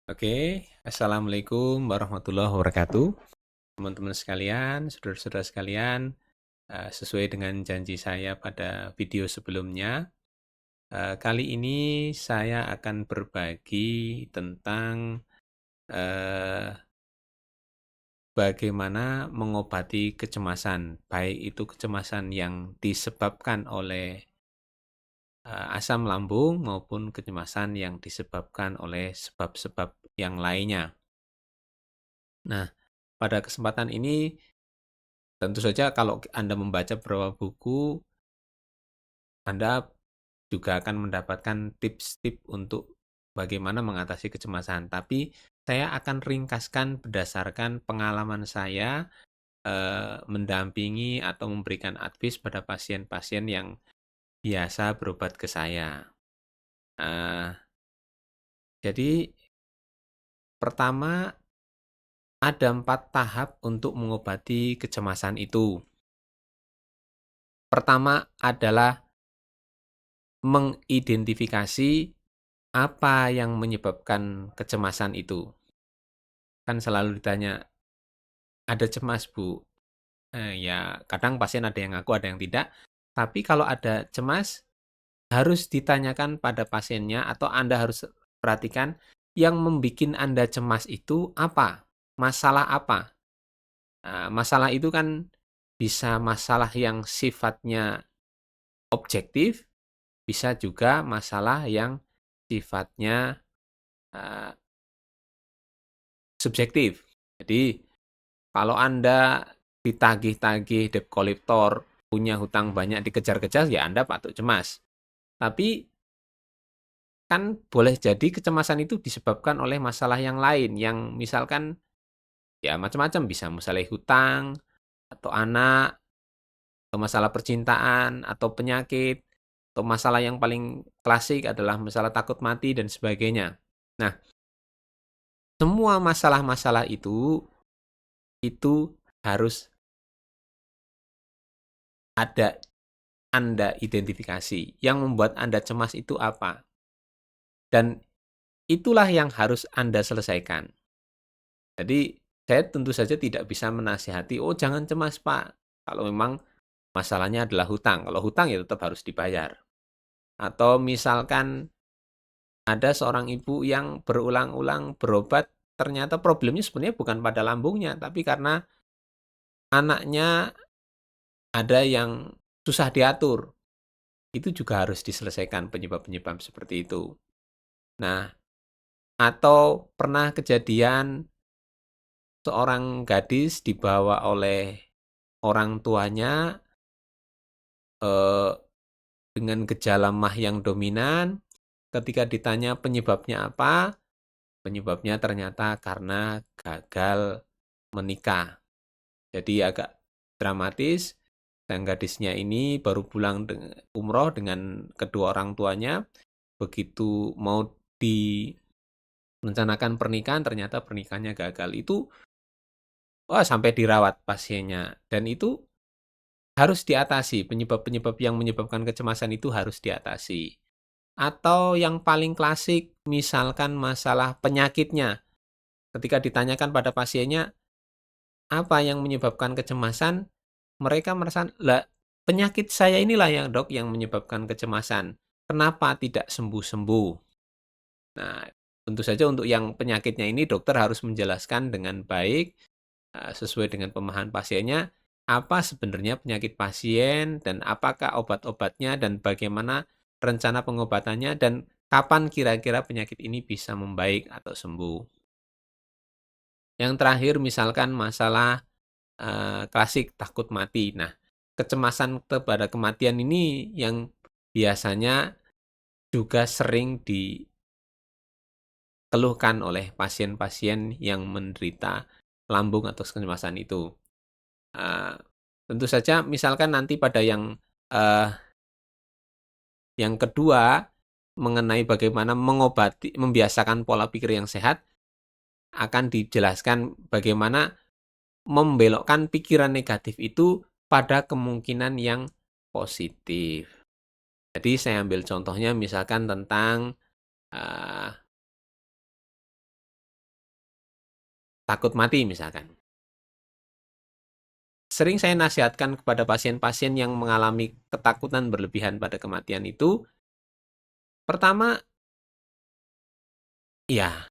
Oke, assalamualaikum warahmatullahi wabarakatuh. Teman-teman sekalian, saudara-saudara sekalian, sesuai dengan janji saya pada video sebelumnya, kali ini saya akan berbagi tentang eh, bagaimana mengobati kecemasan, baik itu kecemasan yang disebabkan oleh asam lambung maupun kecemasan yang disebabkan oleh sebab-sebab yang lainnya. Nah, pada kesempatan ini tentu saja kalau Anda membaca beberapa buku, Anda juga akan mendapatkan tips-tips untuk bagaimana mengatasi kecemasan. Tapi saya akan ringkaskan berdasarkan pengalaman saya mendampingi atau memberikan advice pada pasien-pasien yang biasa berobat ke saya. Eh, jadi pertama ada 4 tahap untuk mengobati kecemasan itu. Pertama adalah mengidentifikasi apa yang menyebabkan kecemasan itu? Kan selalu ditanya, "Ada cemas, Bu?" Ya kadang pasien ada yang ngaku, ada yang tidak. Tapi kalau ada cemas, harus ditanyakan pada pasiennya atau Anda harus perhatikan yang membuat Anda cemas itu apa? Masalah apa? Masalah itu kan bisa masalah yang sifatnya objektif, bisa juga masalah yang sifatnya, eee, subjektif. Jadi kalau Anda ditagih-tagih debt collector, punya hutang banyak, dikejar-kejar, ya Anda patut cemas. Tapi kan boleh jadi kecemasan itu disebabkan oleh masalah yang lain, yang misalkan ya macam-macam, bisa masalah hutang, atau anak, atau masalah percintaan, atau penyakit, atau masalah yang paling klasik adalah masalah takut mati dan sebagainya. Nah, semua masalah-masalah itu harus ada Anda identifikasi, yang membuat Anda cemas itu apa? Dan itulah yang harus Anda selesaikan. Jadi, saya tentu saja tidak bisa menasihati, "Oh, jangan cemas, Pak." Kalau memang masalahnya adalah hutang. Kalau hutang ya tetap harus dibayar. Atau misalkan ada seorang ibu yang berulang-ulang berobat, ternyata problemnya sebenarnya bukan pada lambungnya, tapi karena anaknya ada yang susah diatur. Itu juga harus diselesaikan penyebab-penyebab seperti itu. Nah, atau pernah kejadian seorang gadis dibawa oleh orang tuanya, eee, dengan gejala MAH yang dominan, ketika ditanya penyebabnya apa, penyebabnya ternyata karena gagal menikah. Jadi agak dramatis, sang gadisnya ini baru pulang umroh dengan kedua orang tuanya, begitu mau direncanakan pernikahan, ternyata pernikahannya gagal. Itu, wah, sampai dirawat pasiennya, dan itu harus diatasi, penyebab-penyebab yang menyebabkan kecemasan itu harus diatasi. Atau yang paling klasik, misalkan masalah penyakitnya. Ketika ditanyakan pada pasiennya, apa yang menyebabkan kecemasan? Mereka merasa, "Lah, penyakit saya inilah yang Dok yang menyebabkan kecemasan. Kenapa tidak sembuh-sembuh?" Nah, tentu saja untuk yang penyakitnya ini dokter harus menjelaskan dengan baik, sesuai dengan pemahaman pasiennya, apa sebenarnya penyakit pasien dan apakah obat-obatnya dan bagaimana rencana pengobatannya dan kapan kira-kira penyakit ini bisa membaik atau sembuh. Yang terakhir misalkan masalah, klasik takut mati. Nah, kecemasan kepada kematian ini yang biasanya juga sering dikeluhkan oleh pasien-pasien yang menderita lambung atau kecemasan itu. Eee, Tentu saja misalkan nanti pada eee, yang kedua, mengenai bagaimana membiasakan pola pikir yang sehat, akan dijelaskan bagaimana membelokkan pikiran negatif itu pada kemungkinan yang positif. Jadi saya ambil contohnya misalkan tentang, eee, takut mati misalkan. Sering saya nasihatkan kepada pasien-pasien yang mengalami ketakutan berlebihan pada kematian itu, pertama, ya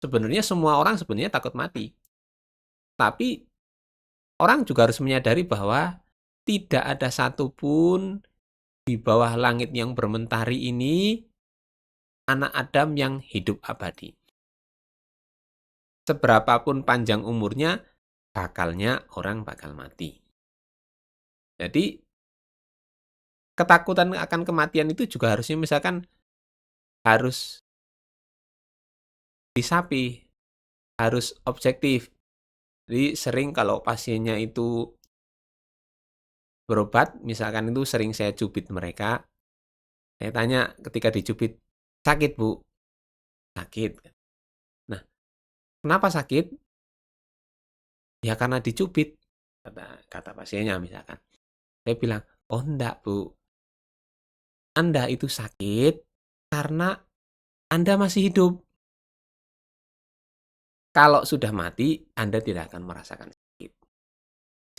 sebenarnya semua orang sebenarnya takut mati. Tapi orang juga harus menyadari bahwa tidak ada satupun di bawah langit yang bermentari ini anak Adam yang hidup abadi. Seberapapun panjang umurnya, bakalnya orang bakal mati. Jadi, ketakutan akan kematian itu juga harusnya misalkan harus disapi, harus objektif. Jadi sering kalau pasiennya itu berobat, misalkan itu sering saya cubit mereka, saya tanya ketika dicubit, "Sakit, Bu?" "Sakit." "Nah, kenapa sakit?" "Ya karena dicubit," kata kata pasiennya misalkan. Saya bilang, "Oh enggak, Bu. Anda itu sakit karena Anda masih hidup. Kalau sudah mati, Anda tidak akan merasakan sakit.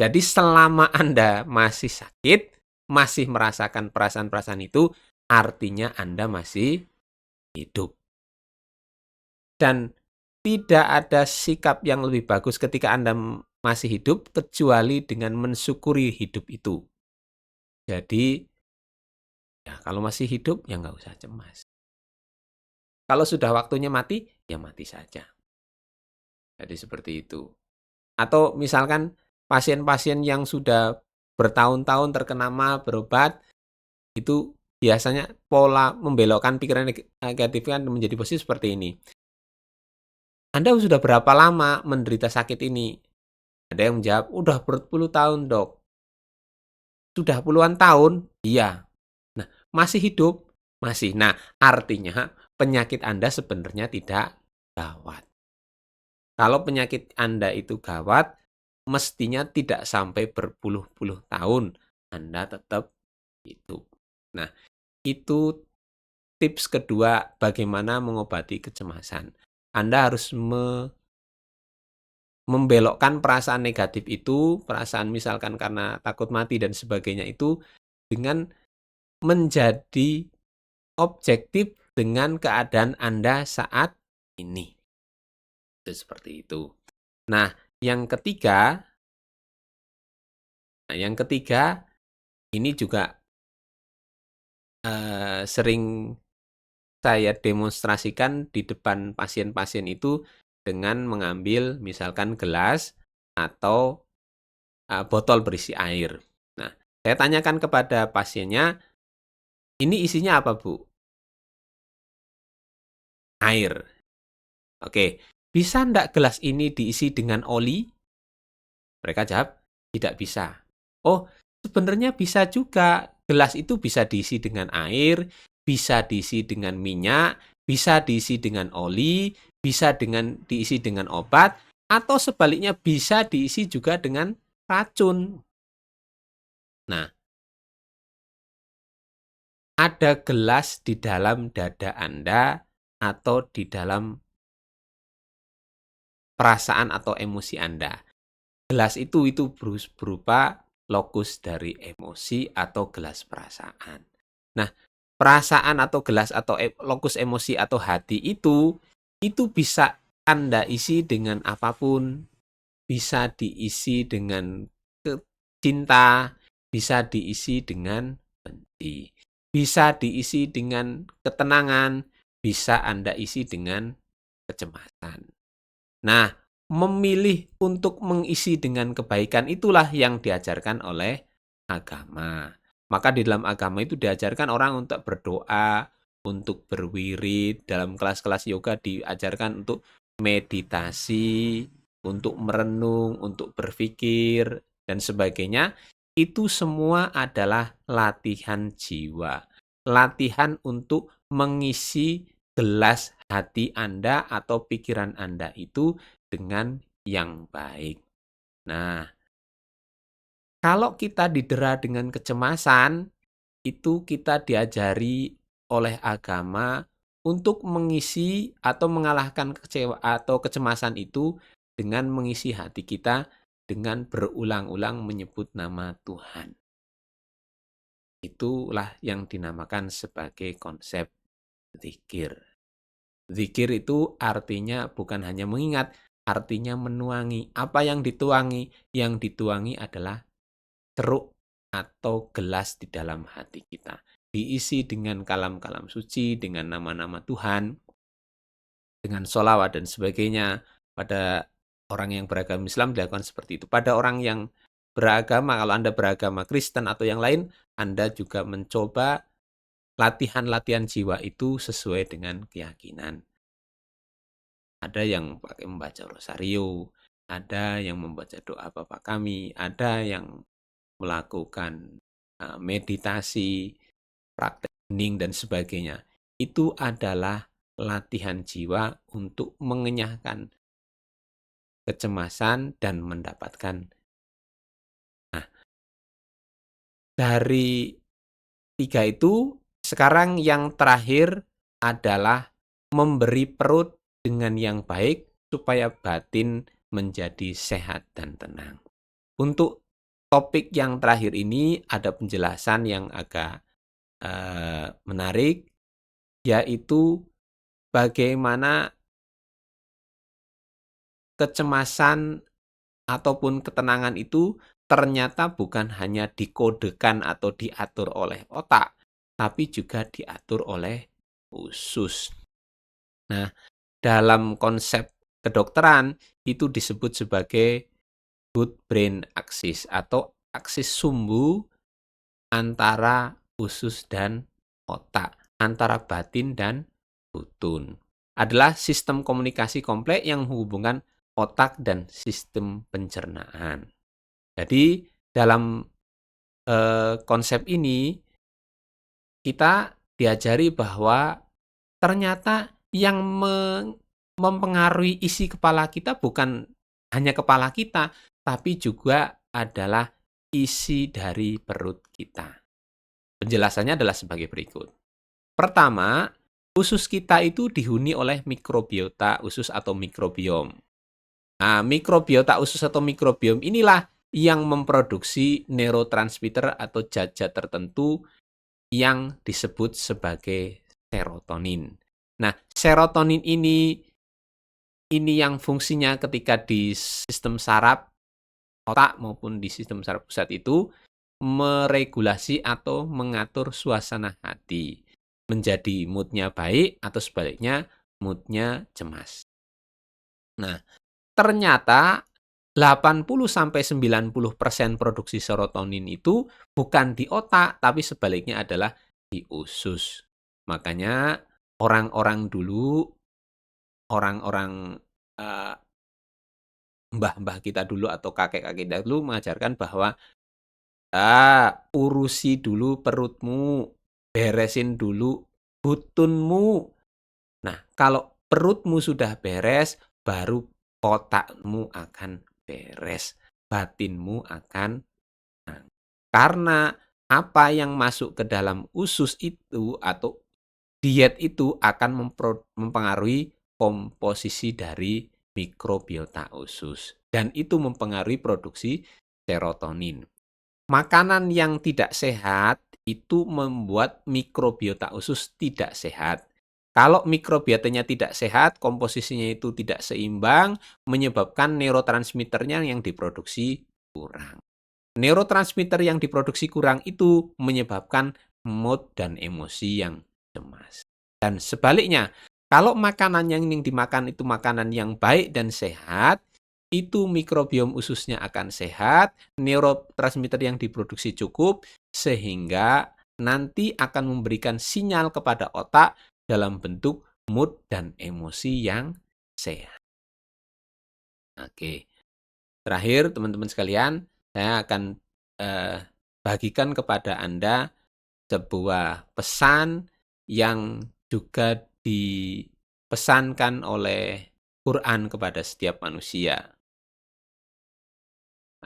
Jadi selama Anda masih sakit, masih merasakan perasaan-perasaan itu, artinya Anda masih hidup." Dan tidak ada sikap yang lebih bagus ketika Anda masih hidup, kecuali dengan mensyukuri hidup itu. Jadi, ya kalau masih hidup, ya nggak usah cemas. Kalau sudah waktunya mati, ya mati saja. Jadi seperti itu. Atau misalkan pasien-pasien yang sudah bertahun-tahun terkena MA, berobat, itu biasanya pola membelokkan pikiran negatif kan menjadi positif seperti ini. "Anda sudah berapa lama menderita sakit ini?" Ada yang menjawab, "Udah berpuluh tahun, Dok." "Sudah puluhan tahun?" "Iya." Nah, "Masih hidup?" "Masih." Nah, artinya penyakit Anda sebenarnya tidak gawat. Kalau penyakit Anda itu gawat, mestinya tidak sampai berpuluh-puluh tahun Anda tetap hidup. Nah, itu tips kedua bagaimana mengobati kecemasan. Anda harus membelokkan perasaan negatif itu, perasaan misalkan karena takut mati dan sebagainya itu, dengan menjadi objektif dengan keadaan Anda saat ini. Itu seperti itu. Nah, yang ketiga yang ketiga, ini juga, sering saya demonstrasikan di depan pasien-pasien itu dengan mengambil misalkan gelas atau, botol berisi air. Nah, saya tanyakan kepada pasiennya, "Ini isinya apa, Bu?" "Air." "Oke, bisa ndak gelas ini diisi dengan oli?" Mereka jawab, "Tidak bisa." "Oh, sebenarnya bisa juga. Gelas itu bisa diisi dengan air, bisa diisi dengan minyak, bisa diisi dengan oli, bisa diisi dengan obat, atau sebaliknya bisa diisi juga dengan racun." Nah, ada gelas di dalam dada Anda atau di dalam perasaan atau emosi Anda. Gelas itu berupa lokus dari emosi atau gelas perasaan. Nah, perasaan atau gelas atau lokus emosi atau hati itu bisa Anda isi dengan apapun. Bisa diisi dengan cinta, bisa diisi dengan benci, bisa diisi dengan ketenangan, bisa Anda isi dengan kecemasan. Nah, memilih untuk mengisi dengan kebaikan itulah yang diajarkan oleh agama. Maka di dalam agama itu diajarkan orang untuk berdoa, untuk berwirid, dalam kelas-kelas yoga diajarkan untuk meditasi, untuk merenung, untuk berpikir, dan sebagainya. Itu semua adalah latihan jiwa. Latihan untuk mengisi gelas hati Anda atau pikiran Anda itu dengan yang baik. Nah, kalau kita didera dengan kecemasan, itu kita diajari oleh agama untuk mengisi atau mengalahkan kecewa atau kecemasan itu dengan mengisi hati kita dengan berulang-ulang menyebut nama Tuhan. Itulah yang dinamakan sebagai konsep zikir. Zikir itu artinya bukan hanya mengingat, artinya menuangi. Apa yang dituangi? Yang dituangi adalah ceruk atau gelas di dalam hati kita. Diisi dengan kalam-kalam suci, dengan nama-nama Tuhan, dengan sholawat dan sebagainya. Pada orang yang beragama Islam dilakukan seperti itu. Pada orang yang beragama, kalau Anda beragama Kristen atau yang lain, Anda juga mencoba latihan-latihan jiwa itu sesuai dengan keyakinan. Ada yang pakai membaca rosario, ada yang membaca doa Bapa Kami, ada yang melakukan meditasi, praktek hening dan sebagainya. Itu adalah latihan jiwa untuk mengenyahkan kecemasan dan mendapatkan. Nah, dari 3 itu, sekarang yang terakhir adalah memberi perut dengan yang baik supaya batin menjadi sehat dan tenang. Untuk topik yang terakhir ini ada penjelasan yang agak menarik, yaitu bagaimana kecemasan ataupun ketenangan itu ternyata bukan hanya dikodekan atau diatur oleh otak, tapi juga diatur oleh usus. Nah, dalam konsep kedokteran itu disebut sebagai good brain axis atau aksis sumbu antara usus dan otak, antara batin dan butun. Adalah sistem komunikasi kompleks yang menghubungkan otak dan sistem pencernaan. Jadi dalam konsep ini kita diajari bahwa ternyata yang mempengaruhi isi kepala kita bukan hanya kepala kita, tapi juga adalah isi dari perut kita. Penjelasannya adalah sebagai berikut. Pertama, usus kita itu dihuni oleh mikrobiota usus atau mikrobiom. Nah, mikrobiota usus atau mikrobiom inilah yang memproduksi neurotransmitter atau zat-zat tertentu yang disebut sebagai serotonin. Nah, serotonin ini yang fungsinya ketika di sistem saraf otak maupun di sistem saraf pusat itu meregulasi atau mengatur suasana hati menjadi mood-nya baik atau sebaliknya mood-nya cemas. Nah, ternyata 80-90% produksi serotonin itu bukan di otak, tapi sebaliknya adalah di usus. Makanya orang-orang dulu, orang-orang mbah-mbah kita dulu atau kakek-kakek kita dulu mengajarkan bahwa urusi dulu perutmu, beresin dulu butunmu. Nah, kalau perutmu sudah beres, baru otakmu akan beres, batinmu akan tenang. Karena apa yang masuk ke dalam usus itu atau diet itu akan mempengaruhi komposisi dari mikrobiota usus. Dan itu mempengaruhi produksi serotonin. Makanan yang tidak sehat itu membuat mikrobiota usus tidak sehat. Kalau mikrobiotanya tidak sehat, komposisinya itu tidak seimbang, menyebabkan neurotransmitternya yang diproduksi kurang. Neurotransmitter yang diproduksi kurang itu menyebabkan mood dan emosi yang cemas. Dan sebaliknya, kalau makanan yang dimakan itu makanan yang baik dan sehat, itu mikrobiom ususnya akan sehat, neurotransmitter yang diproduksi cukup, sehingga nanti akan memberikan sinyal kepada otak dalam bentuk mood dan emosi yang sehat. Oke, terakhir teman-teman sekalian, saya akan bagikan kepada Anda sebuah pesan yang juga dipesankan oleh Quran kepada setiap manusia.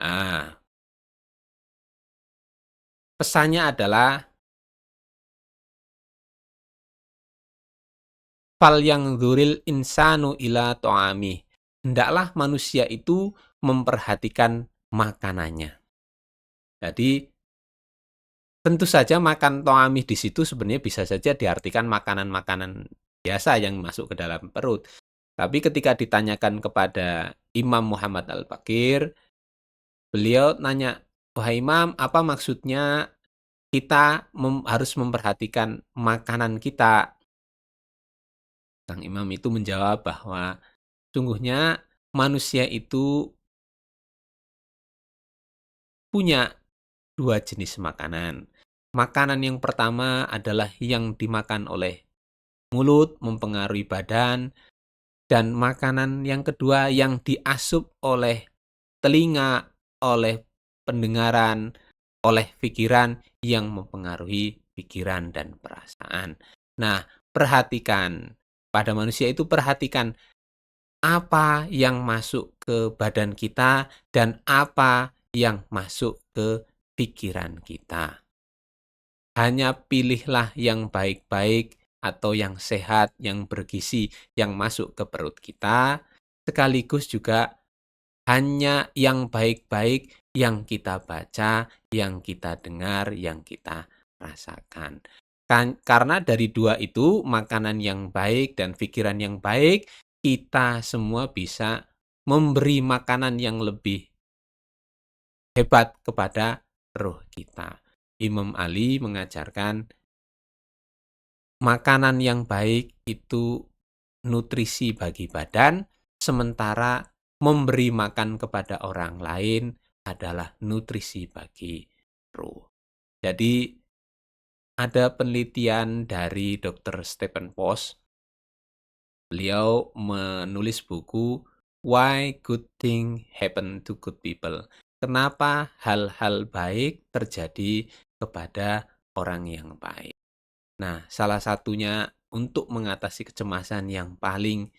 Nah, pesannya adalah fal yang dzuril insanu ila ta'amih. hendaklah manusia itu memperhatikan makanannya. Jadi, tentu saja makan to'amih di situ sebenarnya bisa saja diartikan makanan-makanan biasa yang masuk ke dalam perut. Tapi ketika ditanyakan kepada Imam Muhammad Al-Baqir, beliau nanya, "Wahai Imam, apa maksudnya kita harus memperhatikan makanan kita?" Sang imam itu menjawab bahwa sungguhnya manusia itu punya 2 jenis makanan. Makanan yang pertama adalah yang dimakan oleh mulut, mempengaruhi badan, dan makanan yang kedua yang diasup oleh telinga, oleh pendengaran, oleh pikiran yang mempengaruhi pikiran dan perasaan. Nah, perhatikan pada manusia itu perhatikan apa yang masuk ke badan kita dan apa yang masuk ke pikiran kita. Hanya pilihlah yang baik-baik atau yang sehat, yang bergizi, yang masuk ke perut kita, sekaligus juga hanya yang baik-baik yang kita baca, yang kita dengar, yang kita rasakan. Karena dari dua itu, makanan yang baik dan pikiran yang baik, kita semua bisa memberi makanan yang lebih hebat kepada roh kita. Imam Ali mengajarkan makanan yang baik itu nutrisi bagi badan, sementara memberi makan kepada orang lain adalah nutrisi bagi roh. Jadi ada penelitian dari Dr. Stephen Post. Beliau menulis buku Why Good Thing Happen to Good People. Kenapa hal-hal baik terjadi kepada orang yang baik. Nah, salah satunya untuk mengatasi kecemasan yang paling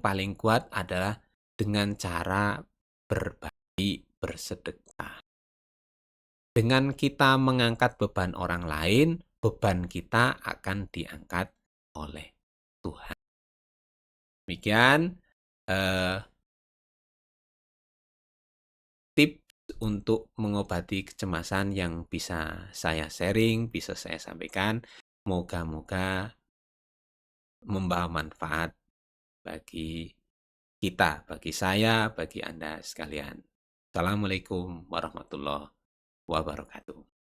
paling kuat adalah dengan cara berbagi, bersedekah. Dengan kita mengangkat beban orang lain, beban kita akan diangkat oleh Tuhan. Demikian eh, tips untuk mengobati kecemasan yang bisa saya sharing, bisa saya sampaikan. Moga-moga membawa manfaat bagi kita, bagi saya, bagi Anda sekalian. Assalamualaikum warahmatullahi wabarakatuh.